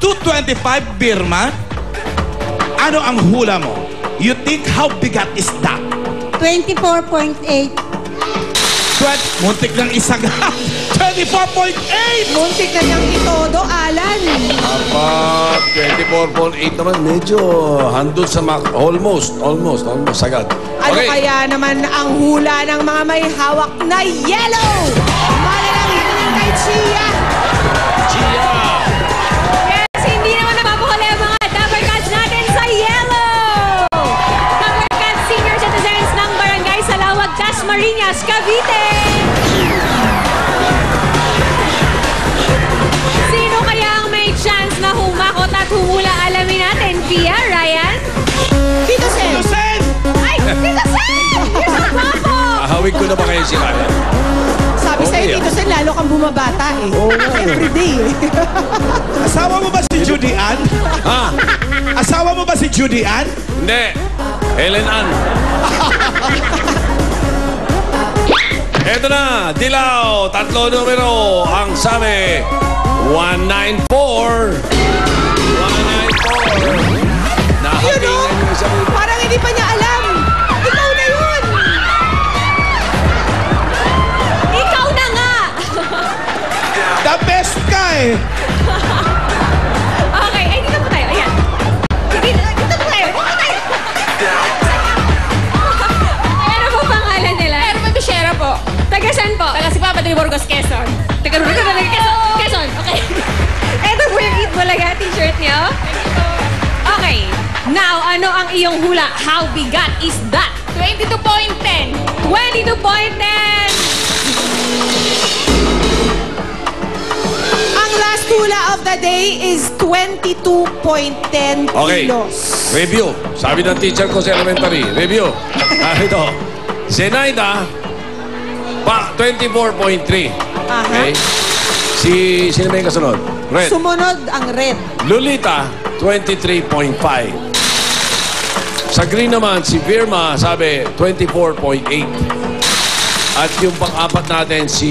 225, Birma. Ano ang hula mo? You think how bigat is that? 24.8. Muntik ng isang 24.8! Muntik na niyang itodo, Alan. Apat, 24.8 naman. Medyo handol sa almost agad. Ano Okay. kaya naman ang hula ng mga may hawak na yellow? Malalangin ng kay Chia. Chia! Yes, hindi naman napapuhuli ang mga Dapper Cats natin sa yellow! Dapper Cats Senior Citizens ng Barangay Salawag, Dasmariñas, Cavite! Sino kaya ang may chance na humakot at humula? Alamin natin via Ryan. Tito Sen. Sen! Ay, Tito Sen! You're so guapo! Ahawig ko na ba kayo si Ryan? Sabi Okay, sa'yo, Tito Sen, lalo kang bumabata eh. Everyday eh. Asawa mo ba si Judy Ann? Ha? Asawa mo ba si Judy Ann? Hindi. Helen Ann. Eto na, dilaw, tatlo numero, ang sabi, 194. 194. Yun o, parang hindi pa niya alam. Ikaw na yun. Ikaw na nga! The best ka eh! Okay, ay dito po tayo. Ayan. Dito po tayo. Dito tayo. Ay, ano po pangalan nila? Herman Bishera po. Taga saan po? Taga si Papa de Burgos, Quezon. Taga Quezon. Okay. Ito po yung Eat Bulaga t-shirt niyo. Okay. Now, ano ang iyong hula? How bigat is that? 22.10. 22.10! Ang last hula of the day is 22.10 Okay. kilos. Review. Sabi ng teacher ko sa elementary. Review. Ito. Zenaida, 24.3. Okay? Sino may kasunod? Red. Sumunod ang red. Lolita, 23.5. Sa green naman, si Birma, sabi, 24.8. At yung pang-apat natin, si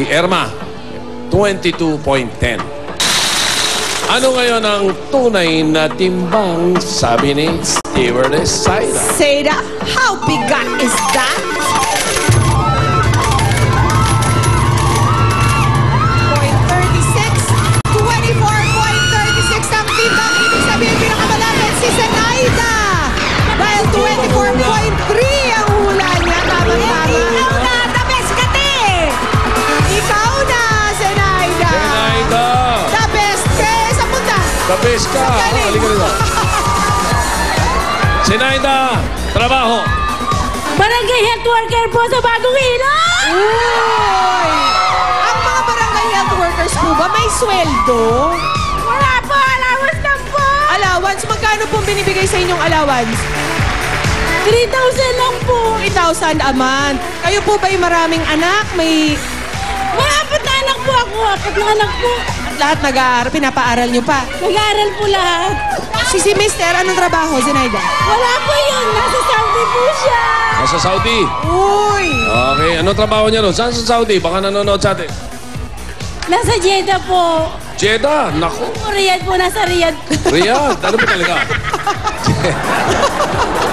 Erma, 22.10. Ano ngayon ang tunay na timbang, sabi ni Stewardess Saida? Saida, how bigat is that? 24.36 ang timbang. Ibig sabihin, pinakamalapit si Zenaida. Dahil 24.3 ang hula niya. Tama-tama. Ikaw na! Tapos ka te! Ikaw na, Zenaida. Zenaida! The best. Sa punta. Kapis ka! Galing. Halika rin. Zenaida, trabaho. Barangay Health Worker po sa Bagong Ilog! Uy! Ang mga barangay health workers po ba may sweldo? Wala po! Allowance lang po! Allowance? Magkano pong binibigay sa inyong allowance? 3,000 lang po! 3,000 a month. Kayo po ba'y maraming anak? May... May apat na anak po ako! Apat na anak po! At lahat nag-aaral, pinapaaral nyo pa. Nag-aaral po lahat. Si Mister, anong trabaho, Zenaida? Wala po yun! Nasa Saudi po siya! Nasa Saudi. Uy! Okay, ano trabaho niya doon? Saan sa Saudi? Baka nanonood sa atin. Nasa Jeddah po. Jeddah, naku. Riyadh po, nasa Riyadh. Riyadh, ano ba talaga?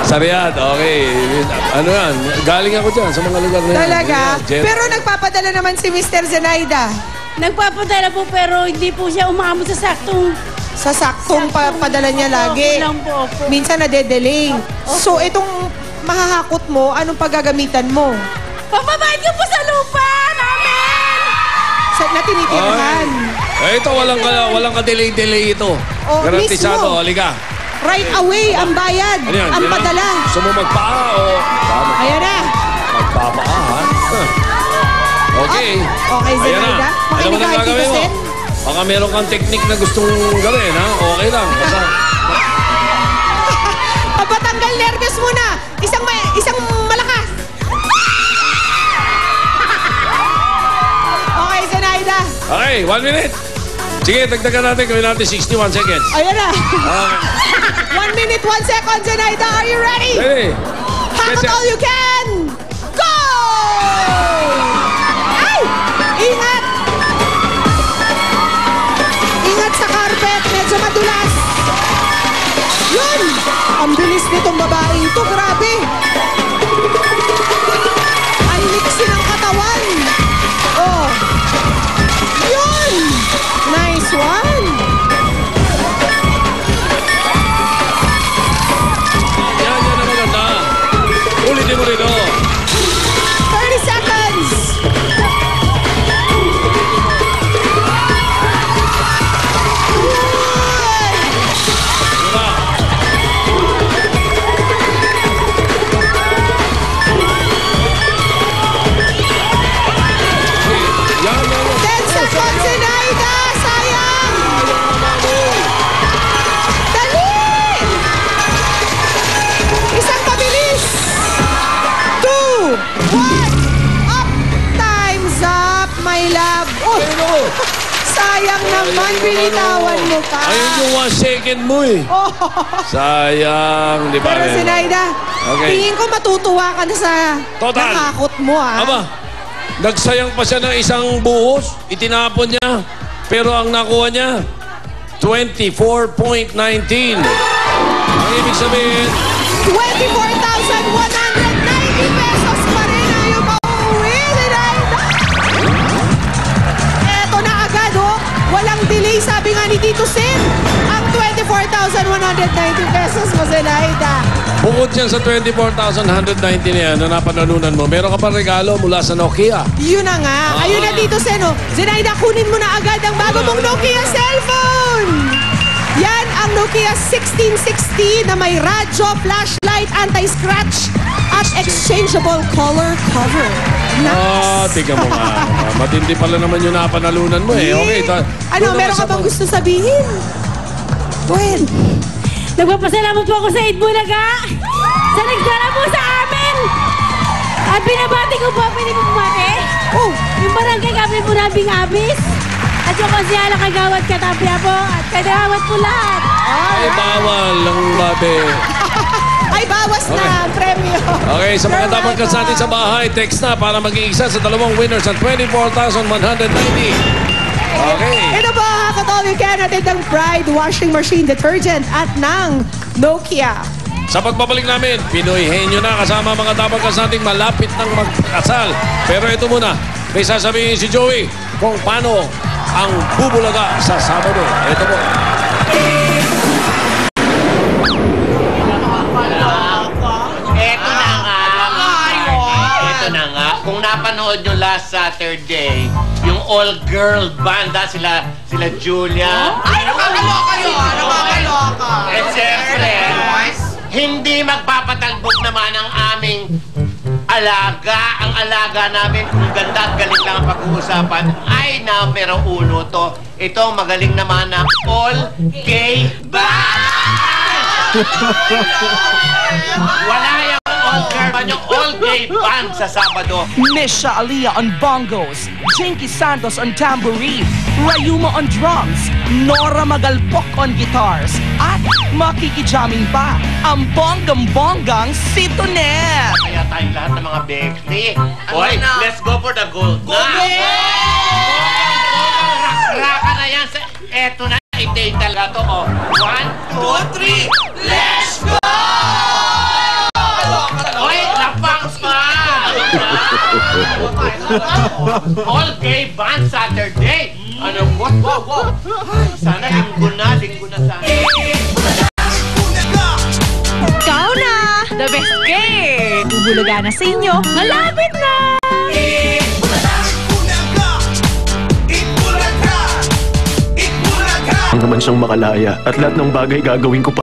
Sa Riyadh, okay. Ano yan? Galing ako dyan sa mga lugar na yan. Talaga? Jeddah. Pero nagpapadala naman si Mister Zenaida. Nagpapadala po pero hindi po siya umamot sa saktong... Sa saktong padala niya lagi. Kulang po po. Minsan nade-delay. So, itong mahahakot mo, anong paggagamitan mo? Papabayad ko po sa lupa namin! Na tinitirahan. Ito, walang ka-delay-delay ito. Oh, Garantisado, mismo. halika. Right away, ang bayad. Ano yan? Ang Yan na? padala. Gusto mo magpaa o... Ayan na. Magpapaa, ha? Okay. Okay, Ayan na. Zenaida. Alam mo Makinig na ka kay gagawin Tito mo. Sen. Baka meron kang technique na gustong gawin, ha? Okay lang. Basta... Papatanggal nervyos muna. Isang malakas. Okay, Zenaida. Okay, 1 minute. Sige, dagdagan natin. Gawin natin 61 seconds. Ayan na. Okay. 1 minute, 1 second, Zenaida. Are you ready? Ready? Hakot all you can. Go! Ay! Ingat! Ingat sa carpet. Medyo naman, binitawan mo pa. Ayun yung 1 second mo eh. Oh. Sayang, di ba? Pero Zenaida, Okay. tingin ko matutuwa ka na sa Total. nakakot mo, ah. Aba, nagsayang pa siya ng isang buhos, itinapon niya, pero ang nakuha niya, 24.19. Ang ibig sabihin, 24,190 pesos pa rin ang iyong mauuwi, Zenaida. Eto na agad, oh. Walang delay, sabi nga ni Tito Sin. Ang 24,190 pesos mo, Zenaida. bukod yan sa 24,190 na yan na napanalunan mo, meron ka pa regalo mula sa Nokia. Yun na nga. Ayun na, Tito Sen, oh. Zenaida, kunin mo na agad ang bago mong Nokia cellphone. Yan ang Nokia 1660 na may radyo, flashlight, anti-scratch, at exchangeable color cover. Nice. Tingnan mo nga. Matindi pala naman yung napanalunan mo eh. Okay. Ano, meron ka bang gusto sabihin? Gwen. Nagpapasalamat po ako sa Eid Bulaga sa nagdala po sa amin. At binabati ko po, pwede po bumati. Oh, Yung barangay kami po nabing abis. At yung konsyala kagawad katapya po. At kadawat po lahat. Ay, bawal ang babe. ay bawas na ang premyo. Okay, sa mga You're dapat ka sa atin sa bahay, text na para maging isa sa dalawang winners at 24,190. Okay. Ito po ang Hakatol, you can natin ng Pride Washing Machine Detergent at ng Nokia. Sa pagbabalik namin, Pinoy Henyo na kasama mga dapat ka sa ating malapit ng magkasal. Pero ito muna, may sasabihin si Joey kung paano ang bubulaga sa Sabado. Ito po. Ito na nga. Kung napanood nyo last Saturday, yung all-girl banda, sila Julia. Ay, nakakaloka yun! Nakakaloka! At siyempre, hindi magpapatalbog naman ang aming alaga. Ang alaga namin, kung ganda at galing lang ang pag-uusapan, ay numero 1 to. Ito, magaling naman na all-gay band! Wala yung all-girl band, yung all-gay band sa Sabado. Misha Aliyah on bongos, Jinky Santos on tambourine, Rayuma on drums, Nora Magalpok on guitars, at makikijamming pa ang bonggang-bonggang si Tonet. Kaya tayong lahat ng mga Bexley. Hoy, let's go for the gold na! Raka na yan. Eto na, i-date talaga to. 1, 2, 3, let's go! Hoy, lapangs pa! All gay band Saturday. Ano, what? Sana linggo na sana. Ikaw na! The best gay! Bubulaga na sa inyo. Malapit na! Ang naman siyang makalaya at lahat ng bagay gagawin ko pa.